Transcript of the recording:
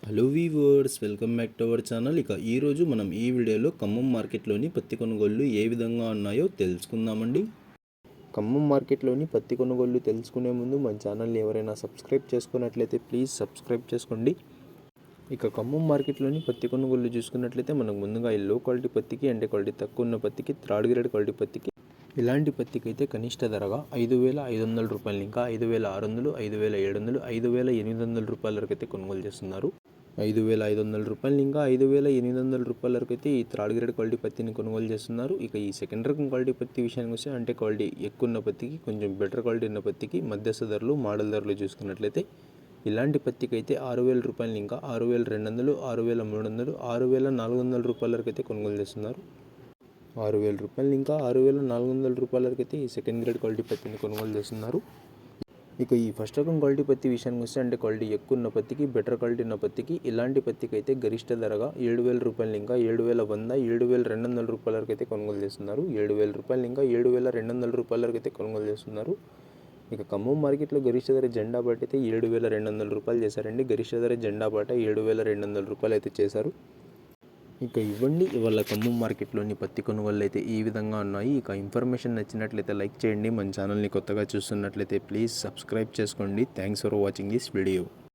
Hello weavers, welcome back to our channel. ఈరోజు మనం ఈ వీడియోలో ఖమ్మం మార్కెట్లోని పత్తి కొనుగోళ్లు ఏ విధంగా ఉన్నాయో తెలుసుకుందామండి. ఖమ్మం మార్కెట్లోని పత్తి కొనుగోళ్లు తెలుసుకునే ముందు మన ఛానల్ని ఎవరైనా సబ్స్క్రైబ్ చేసుకున్నట్లయితే ప్లీజ్ సబ్స్క్రైబ్ చేసుకోండి. ఖమ్మం మార్కెట్లోని పత్తి కొనుగోళ్లు చూసుకున్నట్లయితే మనకు ముందుగా ఈ లో క్వాలిటీ పత్తికి అంటే క్వాలిటీ తక్కువ ఉన్న పత్తికి, థర్డ్ గ్రేడ్ క్వాలిటీ పత్తికి ఇలాంటి పత్తికి అయితే కనిష్ట ధరగా 5,500 రూపాయలు, ఇంకా 5,600, 5,700, 5,800 రూపాయల వరకు అయితే కొనుగోలు చేస్తున్నారు. 5,500 రూపాయలు ఇంకా 5,800 రూపాయల వరకు అయితే ఈ థర్డ్ గ్రేడ్ క్వాలిటీ పత్తిని కొనుగోలు చేస్తున్నారు. ఈ సెకండ్ రకం క్వాలిటీ పత్తి విషయానికి వస్తే అంటే క్వాలిటీ ఎక్కువ ఉన్న పత్తికి, కొంచెం బెటర్ క్వాలిటీ ఉన్న పత్తికి మధ్యస్థ ధరలు, మోడల్ ధరలు చూసుకున్నట్లయితే ఇలాంటి పత్తికి అయితే 6,000 రూపాయలు ఇంకా 6,200, 6,300, 6,400 రూపాయల వరకు అయితే కొనుగోలు చేస్తున్నారు. 6,000 రూపాయలు ఇంకా 6,400 రూపాయల వరకు అయితే ఈ సెకండ్ గ్రేడ్ క్వాలిటీ పత్తిని కొనుగోలు చేస్తున్నారు. ఈ ఫస్ట్ రకం క్వాలిటీ పత్తి విషయానికి వస్తే అంటే క్వాలిటీ ఎక్కువ ఉన్న పత్తికి, బెటర్ క్వాలిటీ ఉన్న పత్తికి ఇలాంటి పత్తికి అయితే గరిష్ట ధరగా 7,000 రూపాయలు ఇంకా 7,100, 7,200 రూపాయల వరకు అయితే కొనుగోలు చేస్తున్నారు. 7,000 రూపాయలు ఇంకా 7,200 రూపాయల వరకు అయితే కొనుగోలు చేస్తున్నారు. ఖమ్మం మార్కెట్లో గరిష్ట ధర జెండా బాట అయితే 7,200 రూపాయలు చేశారండి. గరిష్ట ధర జెండా బాట 7,200 రూపాయలు అయితే చేశారు. ఇవ్వండి ఇవాళ ఖమ్మం మార్కెట్లోని పత్తి కొనుగోళ్ళు అయితే ఈ విధంగా ఉన్నాయి. ఇన్ఫర్మేషన్ నచ్చినట్లయితే లైక్ చేయండి. మన ఛానల్ని కొత్తగా చూస్తున్నట్లయితే ప్లీజ్ సబ్స్క్రైబ్ చేసుకోండి. Thanks for watching this video.